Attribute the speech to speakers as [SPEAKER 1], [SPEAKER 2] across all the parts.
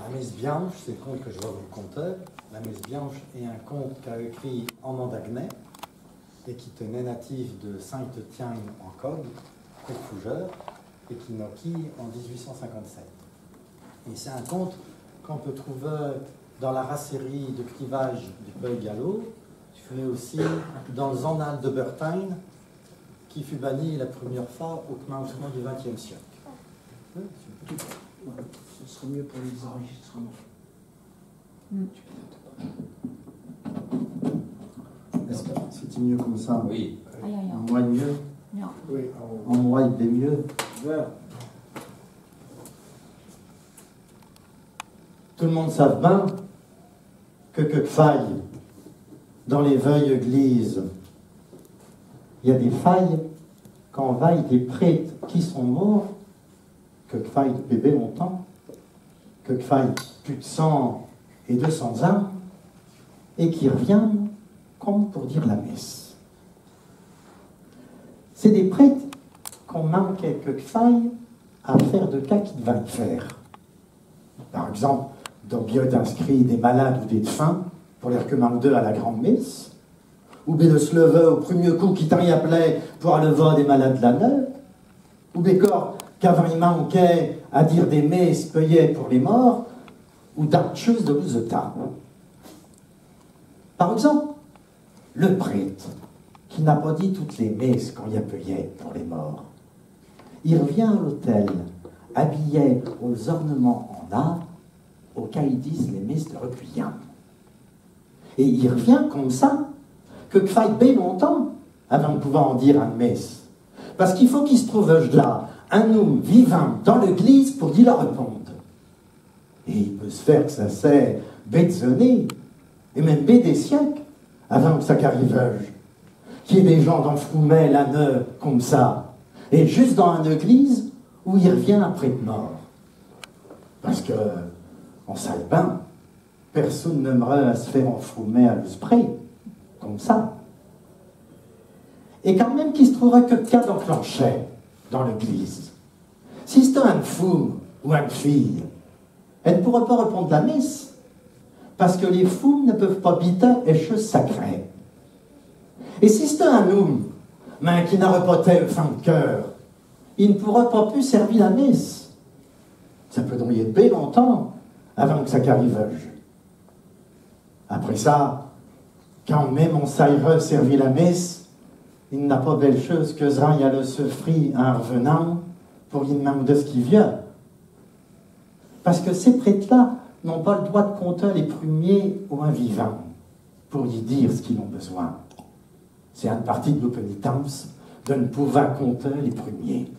[SPEAKER 1] La Messe Bianche, c'est le conte que je vais vous conter. La Messe Bianche est un conte qu'a écrit Armand Daguenet et qui tenait natif de Saint-Étienne en Cogue, près de Fougères, et qui naquit en 1857. Et c'est un conte qu'on peut trouver dans la racerie de clivage du Pays Gallo, mais aussi dans le journal de Bertin, qui fut banni la première fois au commencement du XXe siècle.
[SPEAKER 2] Ce serait mieux pour les enregistrements.
[SPEAKER 3] Est-ce que c'était mieux comme ça?
[SPEAKER 4] Oui.
[SPEAKER 3] En moi mieux?
[SPEAKER 2] Oui,
[SPEAKER 3] En moi il est mieux. Tout le monde savent bien que faille dans les vieilles églises. Il y a des failles quand vaille des prêtres qui sont morts, que faille de bébé longtemps, que faille plus de 100 et 200 ans, et qui reviennent comme pour dire la messe. C'est des prêtres qu'on manque quelques failles à faire de cas qu'ils devaient faire. Par exemple, dans bien inscrit des malades ou des défunts pour les recommander à la grande messe, ou bien de se lever au premier coup qui t'en y appelait pour aller voir des malades de la neuve, ou bien corps qu'avant il manquait à dire des messes payées pour les morts, ou d'autres choses de l'ousetat. Par exemple, le prêtre qui n'a pas dit toutes les messes quand il y a payé pour les morts, il revient à l'hôtel habillé aux ornements en art, au cas ils disent les messes de requiem. Et il revient comme ça, que faille bien longtemps avant de pouvoir en dire une messe. Parce qu'il faut qu'il se trouve là, un homme vivant dans l'église pour qu'il la réponde. Et il peut se faire que ça s'est bête années, et même bête des siècles, avant que ça qu'arrive. Qu'il y ait des gens dans Froumet, la neuve, comme ça, et juste dans une église où il revient après de mort. Parce que, on sait bien, personne n'aimerait à se faire enfoumer à l'esprit, comme ça. Et quand même qu'il se trouverait que cas d'enclencher dans l'église. Si c'était un fou ou une fille, elle ne pourrait pas répondre la messe, parce que les fous ne peuvent pas biter les choses sacrées. Et si c'était un homme, mais qui n'aurait pas tel fin de cœur, il ne pourrait pas plus servir la messe. Ça peut donc y être bien longtemps avant que ça qu'arrive. Après ça, quand même on s'aille servir la messe, il n'a pas belle chose que ça y a le seufri en revenant pour y demander ce qui vient. Parce que ces prêtres-là n'ont pas le droit de compter les premiers ou un vivant pour y dire ce qu'ils ont besoin. C'est une partie de nos pénitences de ne pouvoir compter les premiers.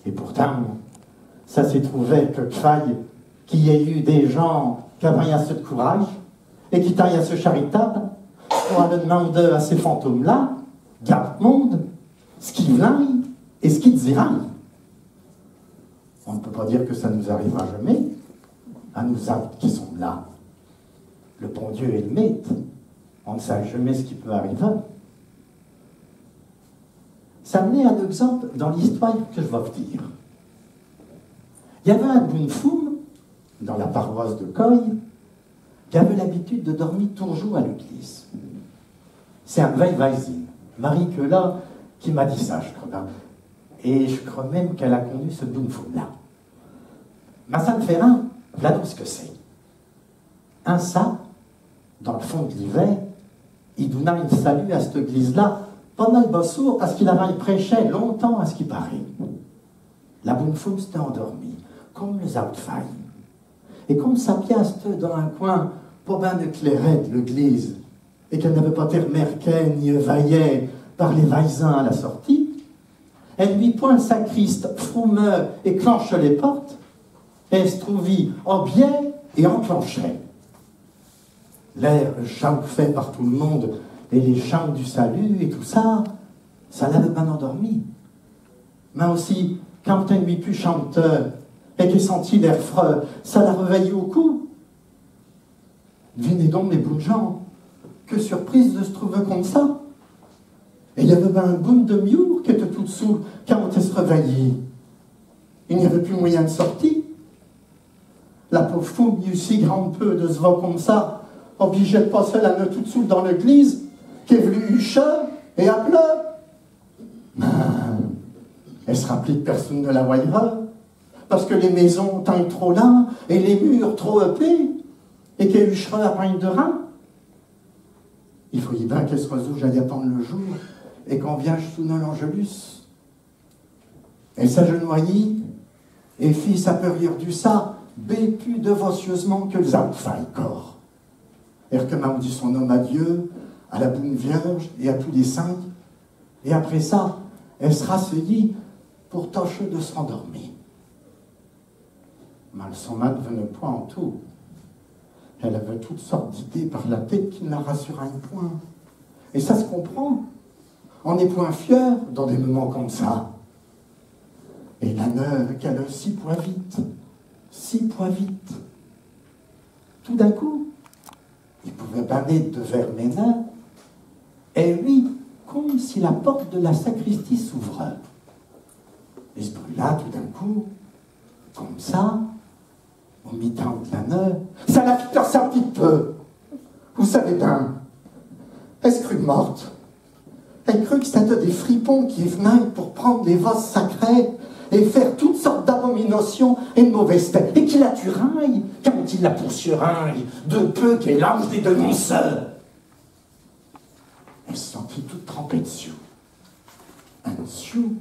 [SPEAKER 3] Et pourtant, ça s'est trouvé que faille qu'il y ait eu des gens qui avaient assez de courage et qui taillent assez charitable pour aller demander à ces fantômes-là, garde monde, ce qu'ils veulent et ce qu'ils diraient. On ne peut pas dire que ça nous arrivera jamais, à nous autres qui sommes là. Le bon Dieu est le maître. On ne sait jamais ce qui peut arriver. Ça menait un exemple dans l'histoire que je vais vous dire. Il y avait un bonfoum dans la paroisse de Coye qui avait l'habitude de dormir toujours à l'église. C'est un vieil voisine, Marie Queula, qui m'a dit ça, je crois. Et je crois même qu'elle a connu ce bonfoum-là. Mais ça me fait rien, voilà donc ce que c'est. Un sac, dans le fond de l'hiver, il donna une salut à cette église-là pendant le bossour parce qu'il avait prêché longtemps à ce qui paraît. La bonne femme s'était endormie, comme les autres failles. Et comme sa pièce dans un coin, pas bien éclairé de l'église, et qu'elle n'avait pas été remarquée ni éveillée par les voisins à la sortie, elle lui pointe sa Christ froumeux et clenche les portes, et elle se trouvit en biais et enclenchée. L'air chant fait par tout le monde, et les chants du salut et tout ça, ça l'avait bien endormi. Mais aussi, quand elle lui put chanter, et qu'elle sentit l'air frais, ça la réveillait au cou. Devinez donc, les bons gens, que surprise de se trouver comme ça. Et il y avait bien un boum de miour qui était tout dessous quand elle se réveillait. Il n'y avait plus moyen de sortir. La pauvre femme, il y a eu si grand peu de se voir comme ça, obligée de passer la nuit toute seule dans l'église, qui est venue hucher et appeler. Elle se rappelait que personne ne la voyait, parce que les maisons étaient trop là, et les murs trop épais, et qu'elle hucherait à pain de rein. Il faut bien qu'elle se résout, j'allais attendre le jour, et qu'on vienne sous l'Angelus. Elle s'agenouillit, et fit sa période du ça, plus dévotieusement que les autres failles corps. Et que m'a dit son homme à Dieu, à la Bonne Vierge et à tous les saints. Et après ça, elle se rasseillit pour tâcher de se rendormir. Mais son mat venait point en tout. Elle avait toutes sortes d'idées par la tête qui ne la rassuraient point. Et ça se comprend. On n'est point fier dans des moments comme ça. Et la neuve qu'elle a 6 points vite. 6 points vite. Tout d'un coup, il pouvait banner de Verménin, et lui, comme si la porte de la sacristie s'ouvrait. Il se brûla tout d'un coup, comme ça, au mi-temps de la neuve. Ça l'a fait torser un petit peu. Vous savez bien, elle se crut morte. Elle crut que c'était des fripons qui venaient pour prendre les vases sacrés et faire toutes sortes d'abominations et de mauvaises têtes, et qui la tueraille, quand il la poursuivraille, de peu qu'elle lance des dénonceurs. Elle se sentit toute trempée de sioux. Un sioux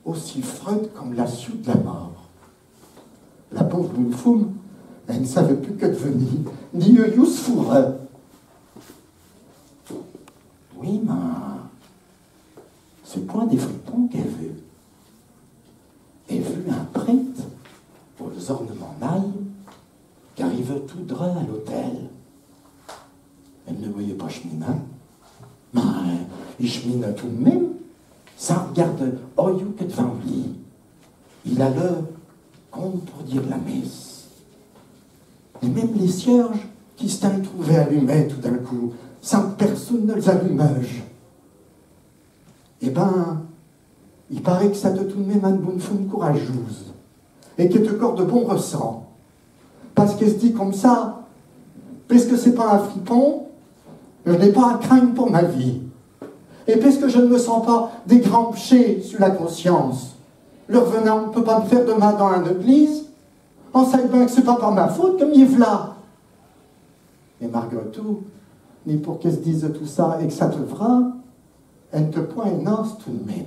[SPEAKER 3] aussi froide comme la sioux de la mort. La pauvre Boulfoum, elle ne savait plus que devenir, ni Yousse fourreux. Oui, mais c'est point des fripons qu'elle veut. Et vu un prêtre aux ornements naïs qui arrivait tout droit à l'hôtel. Elle ne voyait pas cheminer, mais il cheminait tout de même, sans regarder Oyou que devant lui. Il allait comme pour dire la messe. Et même les cierges qui s'étaient trouvés allumés tout d'un coup, sans que personne ne les allumage. Eh ben, il paraît que ça te tout de même une bonne femme courageuse et qui est encore de bon ressent. Parce qu'elle se dit comme ça, puisque c'est pas un fripon, je n'ai pas à craindre pour ma vie. Et puisque je ne me sens pas des grands péchés sur la conscience, le revenant ne peut pas me faire de mal dans une église, on sait bien que c'est pas par ma faute comme il est là. Et malgré tout, ni pour qu'elle se dise tout ça et que ça te fera, elle ne te point énonce tout de même.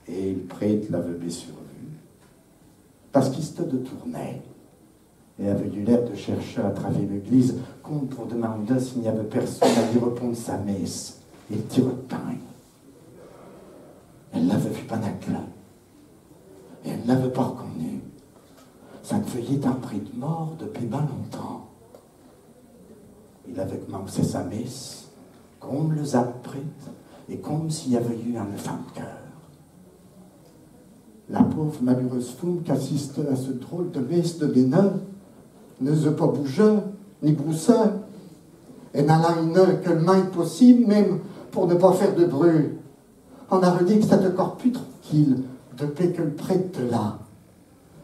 [SPEAKER 3] Et le prêtre l'avait bien survu, parce qu'il se détournait, et avait eu l'air de chercher à travers l'église, comme pour demander s'il n'y avait personne à lui répondre sa messe, et le tirer de pain. Elle l'avait vu panacla, et elle ne l'avait pas reconnu. Ça devait être un prêtre mort depuis bien longtemps. Il avait commencé sa messe, comme le autres prêtres, et comme s'il y avait eu un enfant de cœur. La pauvre malheureuse femme qui assistait à ce drôle de messe de Bénin n'osait pas bouger, ni brousser. Elle n'alla une que le moins possible, même pour ne pas faire de bruit. On a redit que c'était encore plus tranquille depuis que le prêtre était là.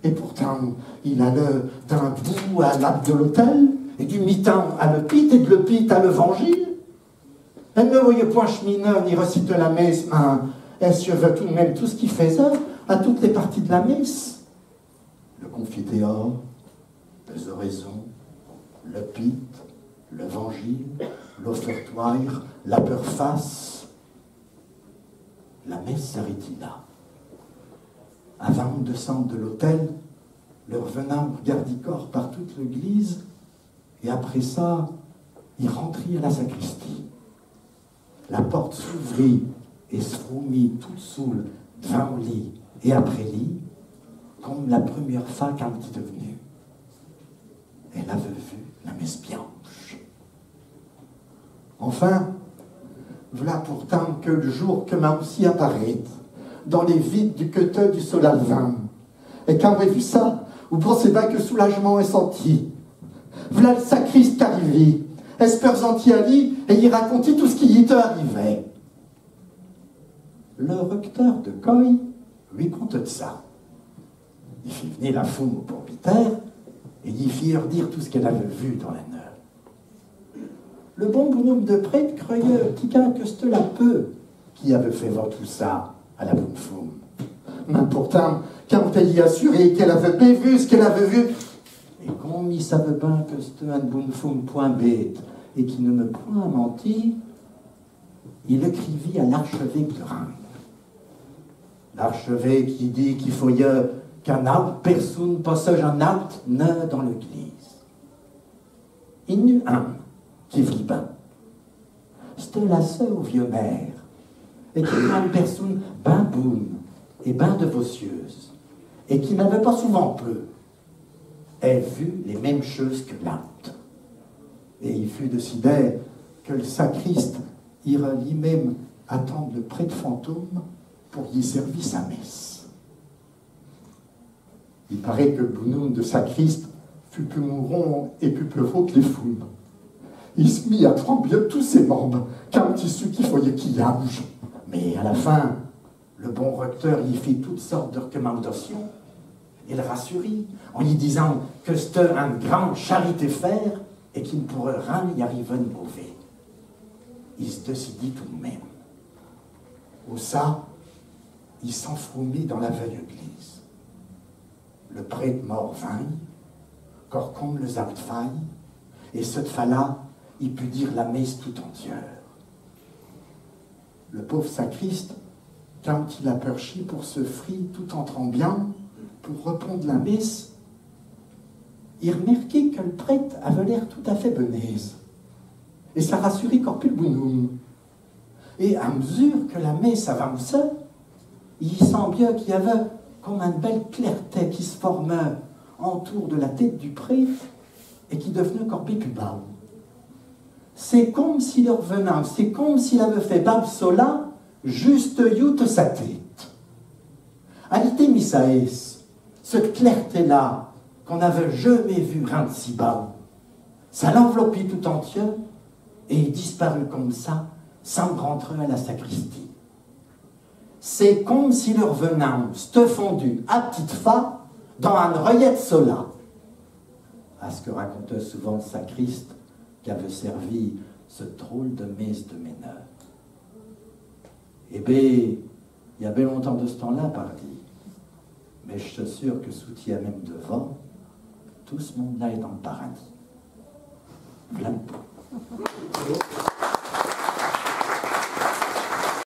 [SPEAKER 3] Et pourtant, il allait d'un bout à l'âme de l'autel, et du mi-temps à l'hôpitre, et de l'hôpitre à l'évangile. Elle ne voyait point cheminer ni réciter la messe, mais elle suivait tout de même tout ce qu'il faisait à toutes les parties de la messe. Le confiteor, les oraisons, l'hôpitre, l'évangile, l'offertoire, la peur-face. La messe s'arrêtait là. Avant de descendre de l'autel, le revenant regardait corps par toute l'église, et après ça, il rentrait à la sacristie. La porte s'ouvrit et se remit toute saoule devant le lit et après lit, comme la première fois qu'elle était venue. Elle avait vu la messe blanche. Enfin, voilà pourtant que le jour que m'a aussi apparaît dans les vides du queuteux du Solalvin. Et quand on a vu ça, vous pensez bien que le soulagement est senti. Voilà le sacriste arrivé, espéranti à lui, et il racontait tout ce qui y était arrivé. Le recteur de Coy lui compte de ça. Il fit venir la foule pour terre et y firent dire tout ce qu'elle avait vu dans la neuf. Le bon bonhomme de prêtre croyait que c'était la peu qui avait fait voir tout ça à la bonne femme.
[SPEAKER 4] Mais pourtant, quand elle y assurait qu'elle avait bien vu ce qu'elle avait vu,
[SPEAKER 3] et comme il savait bien que c'était un bonne femme point bête et qui ne me point menti, il écrivit à l'archevêque de Reims. L'archevêque qui dit qu'il faut qu'un autre personne possède un autre nœud dans l'église. Il n'y eut un qui vit bien. C'était la sœur au vieux maire, et qui était une personne ben bonne et ben dévotieuse, et qui n'avait pas souvent peu. Elle vit les mêmes choses que l'autre. Et il fut décidé que le sacriste ira lui-même attendre le prêtre fantôme pour y servir sa messe.
[SPEAKER 4] il paraît que le bonhomme de sacriste fut plus mourant et plus peureux que les foules. Il se mit à trembler tous ses membres quand il sut qu'il fallait qu'il yage.
[SPEAKER 3] Mais à la fin, le bon recteur y fit toutes sortes de recommandations. Il rassurit en lui disant que c'était une grande charité faire et qu'il ne pourrait rien y arriver de mauvais. Il se décidit tout de même.
[SPEAKER 4] Au ça, il s'enfourmit dans la vieille église.
[SPEAKER 3] Le prêtre mort vint, corps comme le autres failles, et cette fois-là, il put dire la messe tout entière.
[SPEAKER 4] Le pauvre sacriste, quand il a perché pour se frier tout en tremblant, pour répondre la messe,
[SPEAKER 3] il remarquait que le prêtre avait l'air tout à fait benaise. Et ça rassurait encore plus le bonhomme. Et à mesure que la messe avançait, il semblait qu'il y avait comme une belle clarté qui se formait autour de la tête du prêtre et qui devenait encore plus bas. C'est comme s'il revenait, c'est comme s'il avait fait Babsola juste youte sa tête. À l'ité Misaïs, cette clarté-là qu'on n'avait jamais vue rendre si bas, ça l'enveloppait tout entier et il disparut comme ça sans rentrer à la sacristie. C'est comme si le revenant s'était fondu à petite fa dans un reuillet de sola. À ce que racontait souvent le sacriste qui avait servi ce drôle de messe de Méneur. Eh bien, il y a bien longtemps de ce temps-là, pardi. Mais je suis sûr que soutien même devant, tout ce monde-là est dans le paradis. Plein de